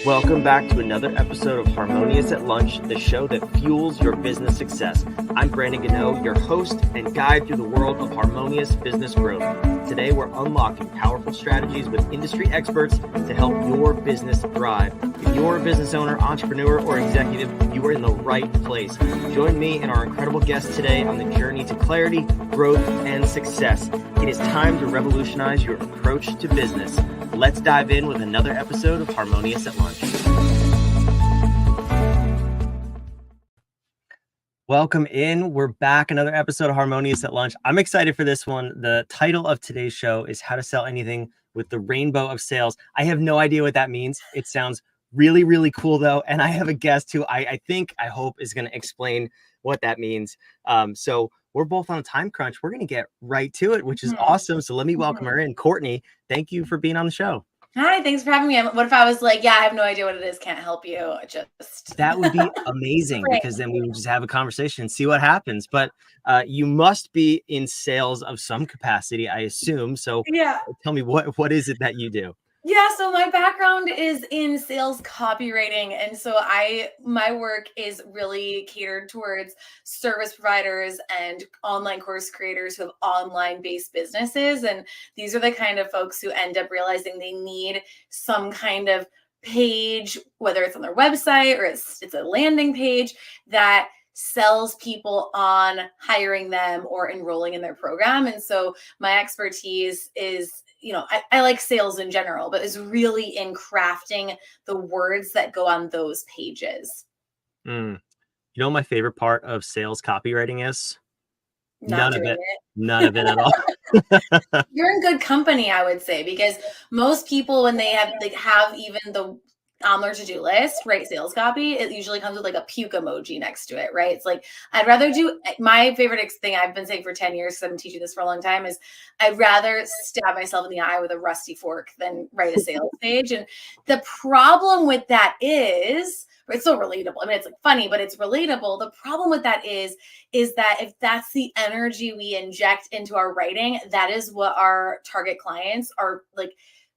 Welcome back to another episode of Harmonious at Lunch, the show that fuels your business success. I'm Brandon Gano, your host and guide through the world of harmonious business growth. Today, we're unlocking powerful strategies with industry experts to help your business thrive. If you're a business owner, entrepreneur, or executive, you are in the right place. Join me and our incredible guests today on the journey to clarity, growth, and success. It is time to revolutionize your approach to business. Let's dive in with another episode of Harmonious at Lunch. Welcome in. We're back. Another episode of Harmonious at Lunch. I'm excited for this one. The title of today's show is How to Sell Anything with the Rainbow of Sales. I have no idea what that means. It sounds really, really cool though. And I have a guest who I hope is going to explain what that means. So we're both on a time crunch. We're going to get right to it, which is awesome. So let me welcome her in. Courtney, thank you for being on the show. Hi, thanks for having me. What if I was like, yeah, I have no idea what it is, can't help you. That would be amazing because then we would just have a conversation and see what happens. But you must be in sales of some capacity, I assume. So yeah, tell me, what is it that you do? Yeah, so my background is in sales copywriting. And so my work is really catered towards service providers and online course creators who have online based businesses. And these are the kind of folks who end up realizing they need some kind of page, whether it's on their website or it's a landing page that sells people on hiring them or enrolling in their program. And so my expertise is, I like sales in general, but is really in crafting the words that go on those pages. You know, my favorite part of sales copywriting is none of it at all. You're in good company, I would say, because most people, when they have even the on their to-do list, write sales copy, it usually comes with like a puke emoji next to it, right? It's like, I'd rather do, my favorite thing I've been saying for 10 years, because I've been teaching this for a long time, is I'd rather stab myself in the eye with a rusty fork than write a sales page. And the problem with that is, it's so relatable. I mean, it's like funny, but it's relatable. The problem with that is that if that's the energy we inject into our writing, that is what our target clients are like.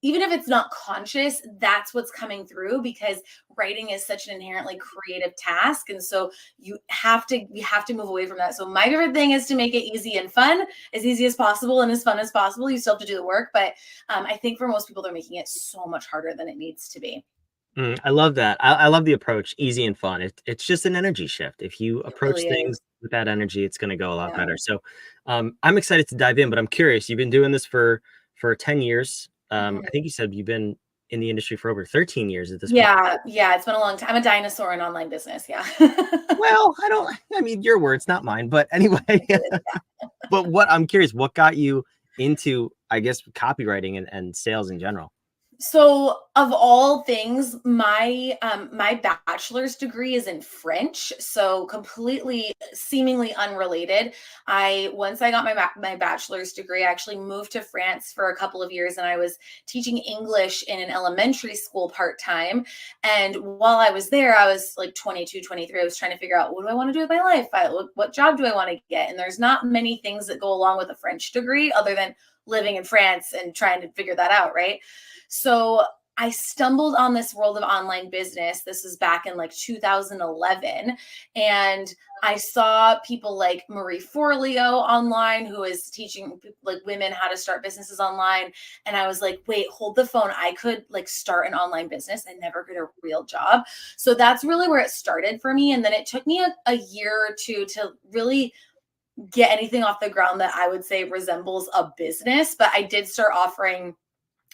Even if it's not conscious, that's what's coming through, because writing is such an inherently creative task. And so you have to move away from that. So my favorite thing is to make it easy and fun, as easy as possible and as fun as possible. You still have to do the work. But I think for most people, they're making it so much harder than it needs to be. I love that. I love the approach, easy and fun. It's just an energy shift. If you approach things with that energy, it's going to go a lot better. So I'm excited to dive in, but I'm curious. You've been doing this for 10 years. I think you said you've been in the industry for over 13 years at this point. Yeah, it's been a long time. I'm a dinosaur in online business. Yeah. Well, I mean, your words, not mine, but anyway. But I'm curious, what got you into, I guess, copywriting and sales in general? So of all things, my bachelor's degree is in French, so completely seemingly unrelated. Once I got my bachelor's degree, I actually moved to France for a couple of years, and I was teaching English in an elementary school part-time. And while I was there, I was like 22, 23. I was trying to figure out, what do I want to do with my life? What job do I want to get? And there's not many things that go along with a French degree other than living in France and trying to figure that out, right? So I stumbled on this world of online business. This was back in like 2011. And I saw people like Marie Forleo online, who is teaching like women how to start businesses online. And I was like, wait, hold the phone. I could like start an online business and never get a real job. So that's really where it started for me. And then it took me a year or two to really get anything off the ground that I would say resembles a business. But I did start offering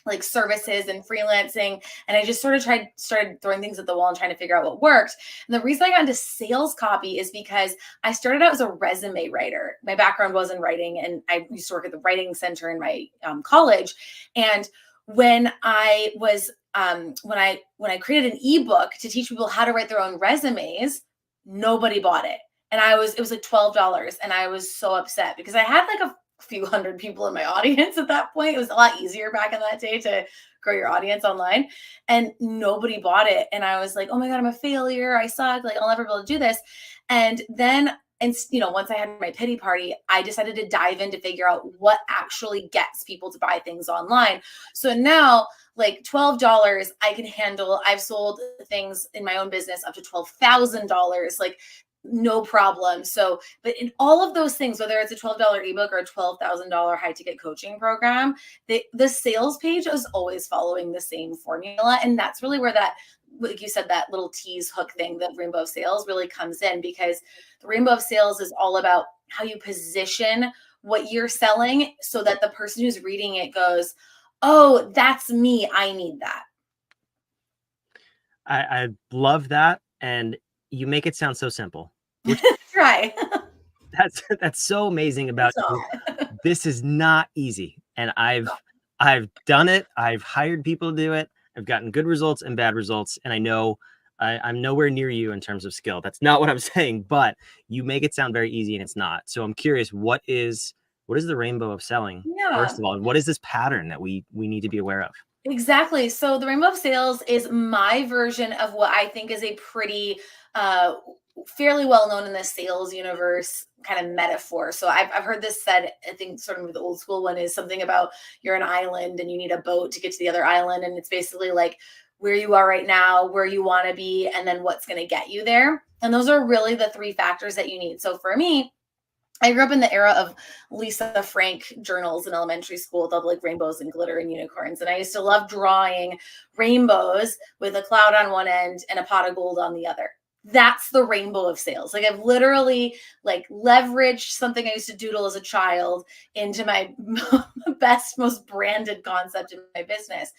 like services and freelancing. And I just started throwing things at the wall and trying to figure out what worked. And the reason I got into sales copy is because I started out as a resume writer. My background was in writing, and I used to work at the writing center in my college. And when I was, when I created an ebook to teach people how to write their own resumes, nobody bought it. And it was like $12. And I was so upset because I had like a few hundred people in my audience at that point. It was a lot easier back in that day to grow your audience online, and nobody bought it. And I was like, oh my God, I'm a failure. I suck. Like, I'll never be able to do this. And then and, once I had my pity party, I decided to dive in to figure out what actually gets people to buy things online. So now, like $12, I can handle. I've sold things in my own business up to $12,000, like no problem. So, but in all of those things, whether it's a $12 ebook or a $12,000 high ticket coaching program, the sales page is always following the same formula. And that's really where that, like you said, that little tease hook thing, that rainbow of sales really comes in, because the rainbow of sales is all about how you position what you're selling so that the person who's reading it goes, oh, that's me. I need that. I love that. And you make it sound so simple. Which Try. that's so amazing about you. So. This is not easy. And I've done it. I've hired people to do it. I've gotten good results and bad results. And I know I'm nowhere near you in terms of skill. That's not what I'm saying, but you make it sound very easy and it's not. So I'm curious, what is the rainbow of selling? Yeah. First of all, and what is this pattern that we need to be aware of? Exactly. So the rainbow of sales is my version of what I think is a pretty fairly well known in the sales universe kind of metaphor. So I've heard this said, I think sort of the old school one is something about you're an island and you need a boat to get to the other island. And it's basically like where you are right now, where you want to be, and then what's going to get you there. And those are really the three factors that you need. So for me, I grew up in the era of Lisa Frank journals in elementary school with all like rainbows and glitter and unicorns. And I used to love drawing rainbows with a cloud on one end and a pot of gold on the other. That's the rainbow of sales. Like I've literally like leveraged something I used to doodle as a child into my best, most branded concept in my business.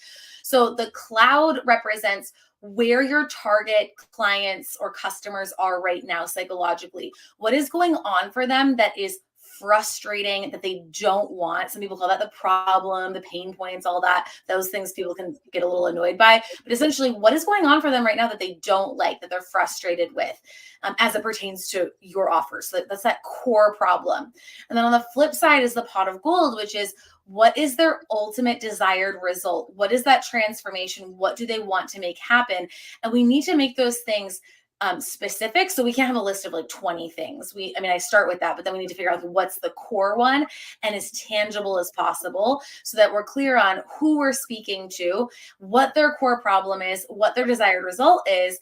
So the cloud represents where your target clients or customers are right now psychologically. What is going on for them that is frustrating, that they don't want? Some people call that the problem, the pain points, all that. Those things people can get a little annoyed by. But essentially, what is going on for them right now that they don't like, that they're frustrated with, as it pertains to your offer? So that's that core problem. And then on the flip side is the pot of gold, which is what is their ultimate desired result? What is that transformation? What do they want to make happen? And we need to make those things specific. So we can't have a list of like 20 things. I start with that, but then we need to figure out what's the core one and as tangible as possible so that we're clear on who we're speaking to, what their core problem is, what their desired result is.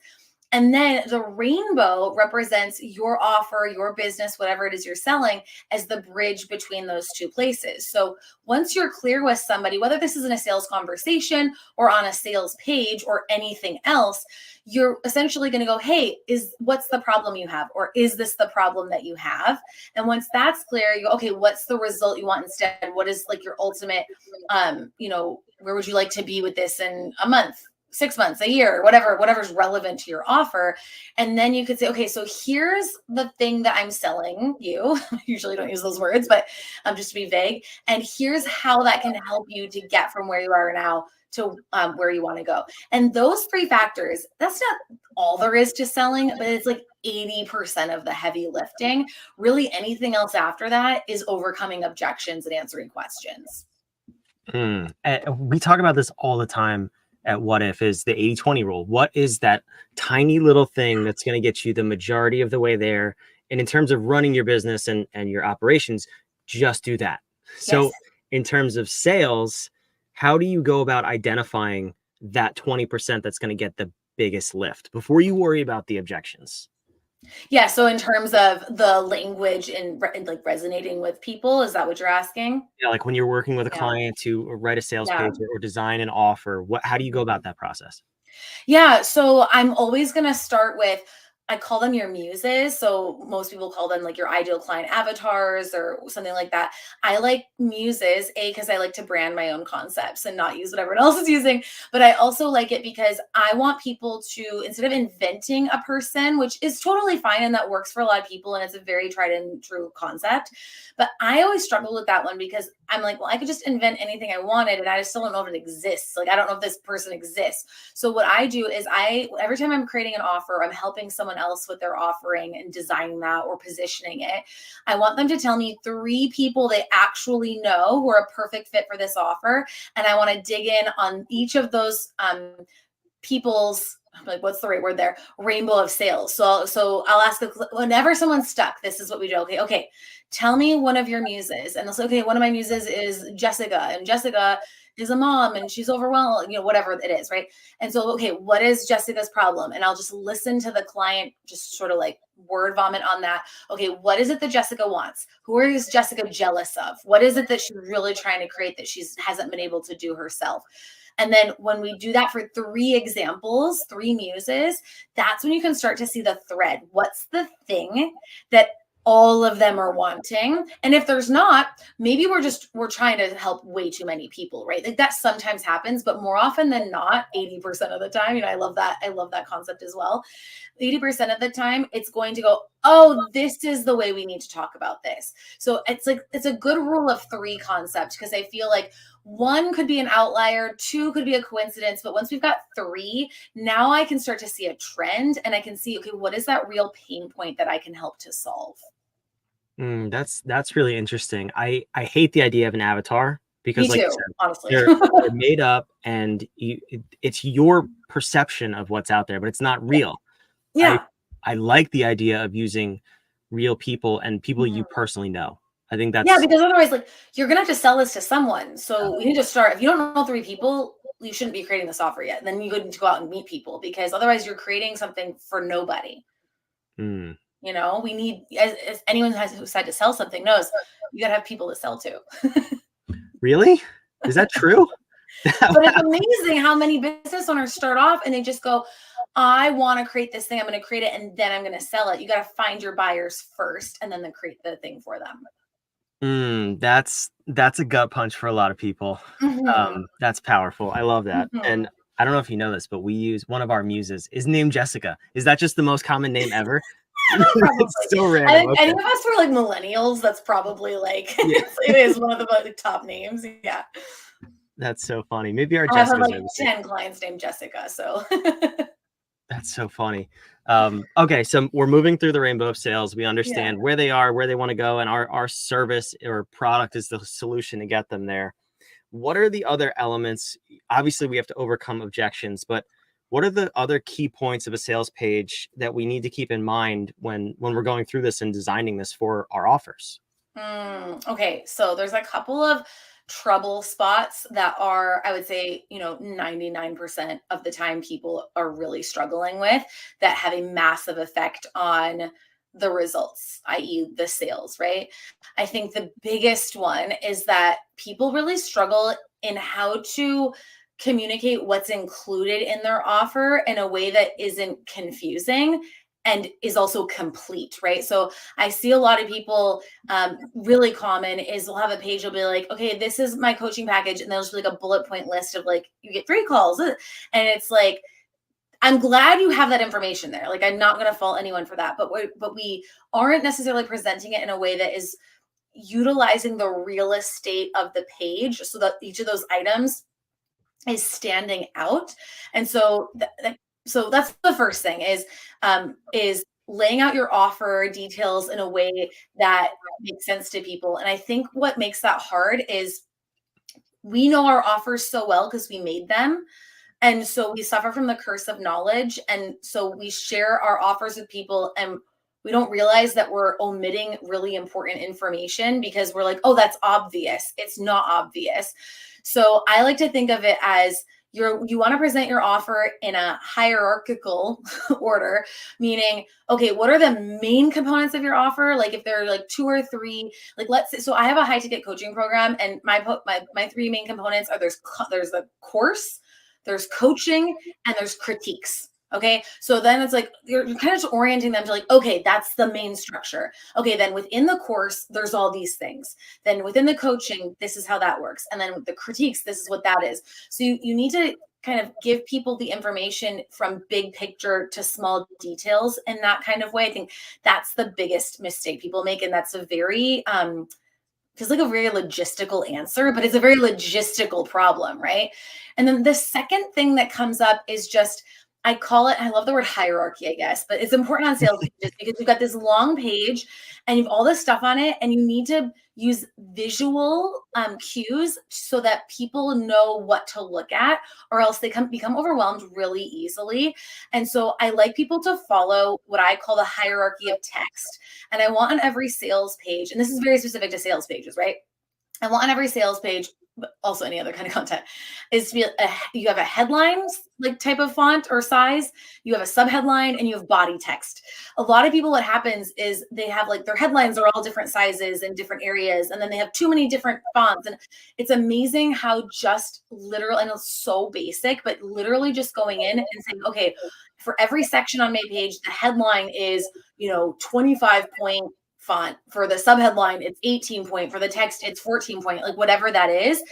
And then the rainbow represents your offer, your business, whatever it is you're selling, as the bridge between those two places. So once you're clear with somebody, whether this is in a sales conversation or on a sales page or anything else, you're essentially going to go, hey, what's the problem you have? Or is this the problem that you have? And once that's clear, you go, okay, what's the result you want instead? What is like your ultimate, where would you like to be with this in a month, 6 months, a year, whatever's relevant to your offer. And then you could say, okay, so here's the thing that I'm selling you. I usually don't use those words, but just to be vague. And here's how that can help you to get from where you are now to where you want to go. And those three factors, that's not all there is to selling, but it's like 80% of the heavy lifting. Really, anything else after that is overcoming objections and answering questions. We talk about this all the time at What If, is the 80-20 rule. What is that tiny little thing that's going to get you the majority of the way there? And in terms of running your business and your operations, just do that. So Yes. In terms of sales, how do you go about identifying that 20% that's going to get the biggest lift before you worry about the objections? Yeah. So in terms of the language and like resonating with people, is that what you're asking? Yeah, like when you're working with a Yeah. client to write a sales Yeah. page or design an offer, how do you go about that process? Yeah. So I'm always going to start with, I call them your muses. So most people call them like your ideal client avatars or something like that. I like muses, because I like to brand my own concepts and not use what everyone else is using. But I also like it because I want people to, instead of inventing a person, which is totally fine and that works for a lot of people and it's a very tried and true concept. But I always struggle with that one because I'm like, well, I could just invent anything I wanted and I still don't know if it exists. Like, I don't know if this person exists. So what I do is every time I'm creating an offer, I'm helping someone else with their offering and designing that or positioning it. I want them to tell me 3 people they actually know who are a perfect fit for this offer. And I want to dig in on each of those people's, like, what's the right word there? Rainbow of sales. So I'll ask whenever someone's stuck, this is what we do. Okay, tell me one of your muses. And they'll say, okay, one of my muses is Jessica, and Jessica is a mom and she's overwhelmed, whatever it is, right? And so, okay, what is Jessica's problem? And I'll just listen to the client, just sort of like word vomit on that. Okay, what is it that Jessica wants? Who is Jessica jealous of? What is it that she's really trying to create that she hasn't been able to do herself? And then when we do that for 3 examples, 3 muses, that's when you can start to see the thread. What's the thing that all of them are wanting? And if there's not, maybe we're trying to help way too many people, right? Like that sometimes happens, but more often than not, 80% of the time, I love that concept as well. 80% of the time, it's going to go, oh, this is the way we need to talk about this. So it's a good rule of 3 concept, because I feel like 1 could be an outlier, 2 could be a coincidence, but once we've got 3, now I can start to see a trend, and I can see, okay, what is that real pain point that I can help to solve? That's really interesting. I hate the idea of an avatar, because, Me like too, you said, honestly. they're made up, and it's your perception of what's out there, but it's not real. Yeah. I like the idea of using real people and people you personally know. I think that's because otherwise, like, you're gonna have to sell this to someone. So we need to start. If you don't know 3 people, you shouldn't be creating the software yet. Then you need to go out and meet people, because otherwise you're creating something for nobody. We need, as anyone who decided to sell something knows, you gotta have people to sell to. Really? Is that true? But it's amazing how many business owners start off and they just go, I want to create this thing. I'm going to create it and then I'm going to sell it. You got to find your buyers first and then create the thing for them. That's a gut punch for a lot of people. That's powerful. I love that. And I don't know if you know this, but we use one of our muses is named Jessica. Is that just the most common name ever? It's so random. Any of us were like millennials. That's probably like, it is one of the top names. Yeah. That's so funny. Maybe our I have Jessica's like 10 clients named Jessica. So that's so funny. Okay, so we're moving through the rainbow of sales. We understand where they are, where they want to go, and our service or product is the solution to get them there. What are the other elements? Obviously, we have to overcome objections, but what are the other key points of a sales page that we need to keep in mind when we're going through this and designing this for our offers? Okay, so there's a couple of trouble spots that are, I would say, 99% of the time people are really struggling with, that have a massive effect on the results, i.e. the sales, right? I think the biggest one is that people really struggle in how to communicate what's included in their offer in a way that isn't confusing and is also complete, right? So I see a lot of people, really common is they'll have a page, they'll be like, okay, this is my coaching package. And they'll just be like a bullet point list of like, you get 3 calls. And it's like, I'm glad you have that information there. Like, I'm not going to fault anyone for that, but we aren't necessarily presenting it in a way that is utilizing the real estate of the page so that each of those items is standing out. And so so that's the first thing is laying out your offer details in a way that makes sense to people. And I think what makes that hard is we know our offers so well because we made them. And so we suffer from the curse of knowledge. And so we share our offers with people and we don't realize that we're omitting really important information because we're like, oh, that's obvious. It's not obvious. So I like to think of it as you want to present your offer in a hierarchical order, meaning, okay, what are the main components of your offer? Like if there are like 2 or 3, like let's say, so I have a high ticket coaching program and my 3 main components are there's the course, there's coaching, and there's critiques. Okay. So then it's like, you're kind of just orienting them to like, okay, that's the main structure. Okay. Then within the course, there's all these things. Then within the coaching, this is how that works. And then with the critiques, this is what that is. So you need to kind of give people the information from big picture to small details in that kind of way. I think that's the biggest mistake people make. And that's a very, it's like a very logistical answer, but it's a very logistical problem. Right. And then the second thing that comes up is just, I love the word hierarchy, I guess, but it's important on sales pages because you've got this long page and you've all this stuff on it and you need use visual cues so that people know what to look at, or else they become overwhelmed really easily. And so I like people to follow what I call the hierarchy of text. And I want on every sales page, and this is very specific to sales pages, right? I want on every sales page, but also any other kind of content, is to be you have a headline like type of font or size, you have a subheadline, and you have body text. A lot of people, what happens is they have like their headlines are all different sizes and different areas, and then they have too many different fonts. And it's amazing how just literally, I know it's so basic, but literally just going in and saying, okay, for every section on my page, the headline is, 25 point font. For the subheadline, it's 18 point. For the text, it's 14 point, like whatever that is.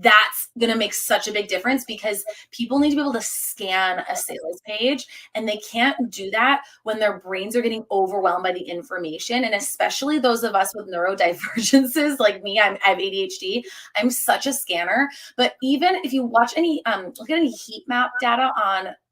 That's going to make such a big difference, because people need to be able to scan a sales page, and they can't do that when their brains are getting overwhelmed by the information. And especially those of us with neurodivergences like me, I have ADHD. I'm such a scanner. But even if you watch look at any heat map data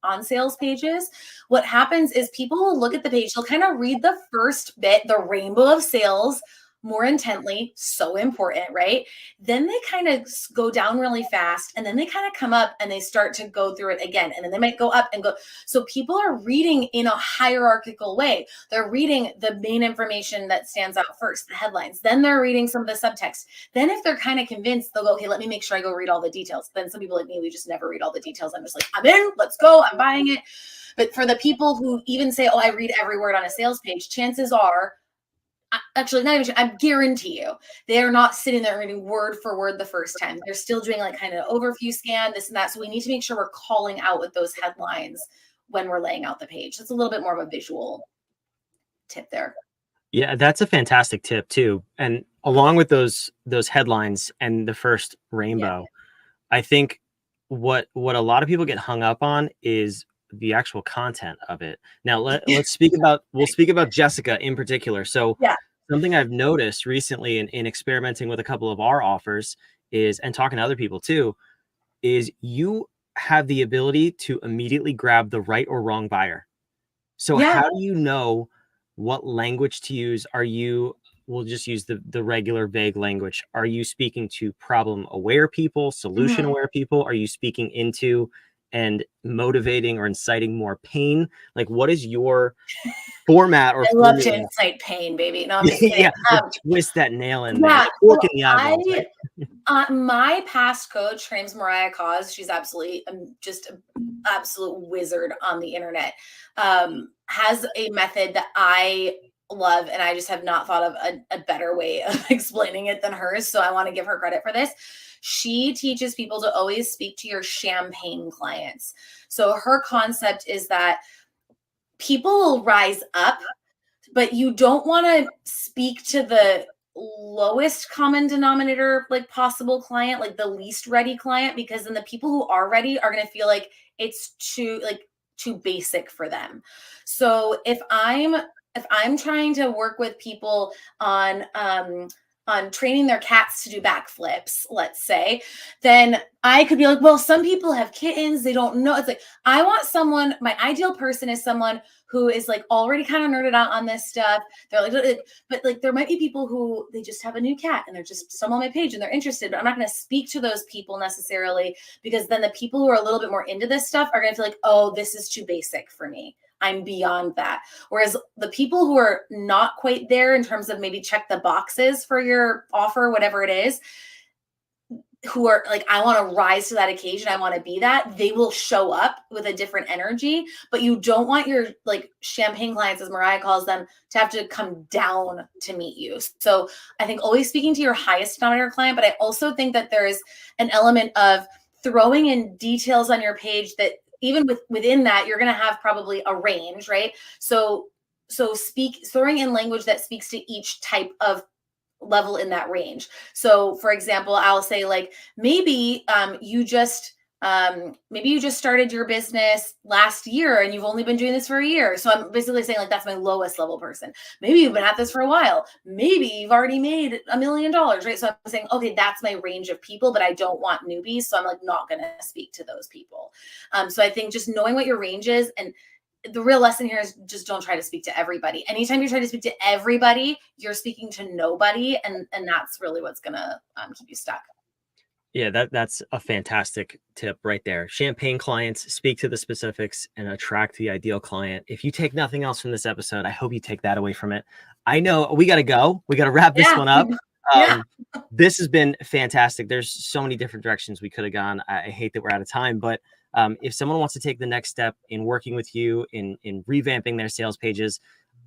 on sales pages, what happens is people will look at the page, they'll kind of read the first bit, the rainbow of sales, more intently, so important, right? Then they kind of go down really fast, and then they kind of come up and they start to go through it again, and then they might go up and go. So people are reading in a hierarchical way. They're reading the main information that stands out first, the headlines. Then they're reading some of the subtext. Then if they're kind of convinced, they'll go, okay, let me make sure I go read all the details. Then some people like me, we just never read all the details. I'm just like, I'm in, let's go, I'm buying it. But for the people who even say, oh, I read every word on a sales page, chances are, actually, not even, I guarantee you, they're not sitting there reading word for word the first time. They're still doing like kind of overview scan, this and that. So we need to make sure we're calling out with those headlines when we're laying out the page. That's a little bit more of a visual tip there. Yeah, that's a fantastic tip too. And along with those headlines and the first rainbow, I think what a lot of people get hung up on is the actual content of it. Now we'll speak about Jessica in particular. So something I've noticed recently in experimenting with a couple of our offers is, and talking to other people too, is you have the ability to immediately grab the right or wrong buyer. So how do you know what language to use? We'll just use the regular vague language. Are you speaking to problem aware people, solution aware people? Are you speaking into and motivating or inciting more pain? Like, what is your format or I love to incite pain, baby. No, I'm just kidding. Twist that nail in there. Fork in the eyeballs, right? My past coach, her name's Mariah Cause. She's absolutely just an absolute wizard on the internet. Has a method that I love, and I just have not thought of a better way of explaining it than hers. So I want to give her credit for this. She teaches people to always speak to your champagne clients. So her concept is that people will rise up, but you don't want to speak to the lowest common denominator, like possible client, like the least ready client, because then the people who are ready are going to feel like it's too basic for them. So if I'm trying to work with people on training their cats to do backflips, let's say, then I could be like, well, some people have kittens. They don't know. It's like, I want someone, my ideal person is someone who is like already kind of nerded out on this stuff. They're like, but like, there might be people who they just have a new cat and they're just some on my page and they're interested, but I'm not going to speak to those people necessarily, because then the people who are a little bit more into this stuff are going to feel like, oh, this is too basic for me. I'm beyond that. Whereas the people who are not quite there in terms of maybe check the boxes for your offer, whatever it is, who are like, I want to rise to that occasion, I want to be that, they will show up with a different energy. But you don't want your like champagne clients, as Mariah calls them, to have to come down to meet you. So I think always speaking to your highest denominator client, but I also think that there is an element of throwing in details on your page that even within that, you're going to have probably a range, right? So throwing in language that speaks to each type of level in that range. So for example, I'll say like, maybe you just started your business last year and you've only been doing this for a year. So I'm basically saying like, that's my lowest level person. Maybe you've been at this for a while. Maybe you've already made $1 million, right? So I'm saying, okay, that's my range of people, but I don't want newbies. So I'm like, not going to speak to those people. So I think just knowing what your range is, and the real lesson here is just don't try to speak to everybody. Anytime you try to speak to everybody, you're speaking to nobody. And that's really what's going to keep you stuck. Yeah, that's a fantastic tip right there. Champagne clients, speak to the specifics and attract the ideal client. If you take nothing else from this episode, I hope you take that away from it. I know we got to go. We got to wrap this one up. Yeah. This has been fantastic. There's so many different directions we could have gone. I hate that we're out of time, but if someone wants to take the next step in working with you in revamping their sales pages,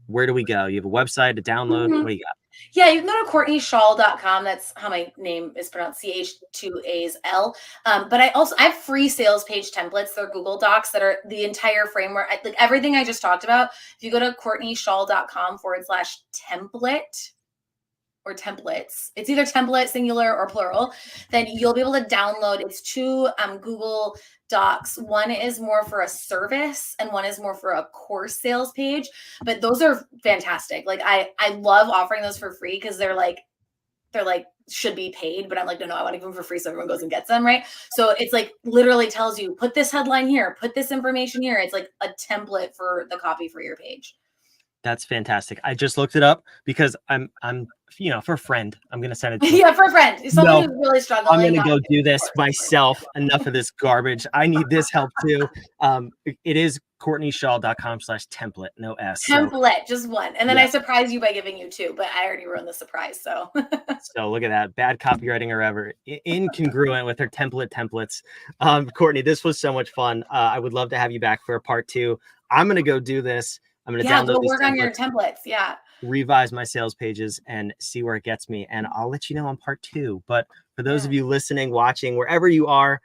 where do we go? You have a website, a download? What do you got? Yeah, you can go to CourtneyChaal.com. That's how my name is pronounced, CH2AL. But I have free sales page templates. They're Google Docs that are the entire framework. Like everything I just talked about. If you go to CourtneyChaal.com/template or templates, it's either template, singular or plural, then you'll be able to download. It's two Google Docs. One is more for a service and one is more for a course sales page, but those are fantastic. Like I love offering those for free because they're like should be paid, but I'm like, no, I want to give them for free so everyone goes and gets them, right? So it's like literally tells you, put this headline here, put this information here. It's like a template for the copy for your page. That's fantastic. I just looked it up because I'm for a friend, I'm going to send it to you. Yeah, for a friend. Someone who's really struggling. I'm going to go do this myself. Enough of this garbage. I need this help too. It is CourtneyChaal.com/template. No S. Template, just one. And then I surprise you by giving you two, but I already ruined the surprise. So so look at that. Bad copywriting or ever. Incongruent with her templates. Courtney, this was so much fun. I would love to have you back for a part 2. I'm going to go do this. I'm going to download these work on your templates. Yeah. Revise my sales pages and see where it gets me. And I'll let you know on part 2. But for those of you listening, watching, wherever you are,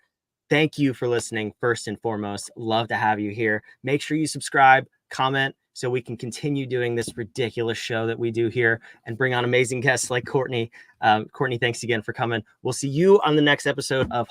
thank you for listening. First and foremost, love to have you here. Make sure you subscribe, comment, so we can continue doing this ridiculous show that we do here and bring on amazing guests like Courtney. Courtney, thanks again for coming. We'll see you on the next episode of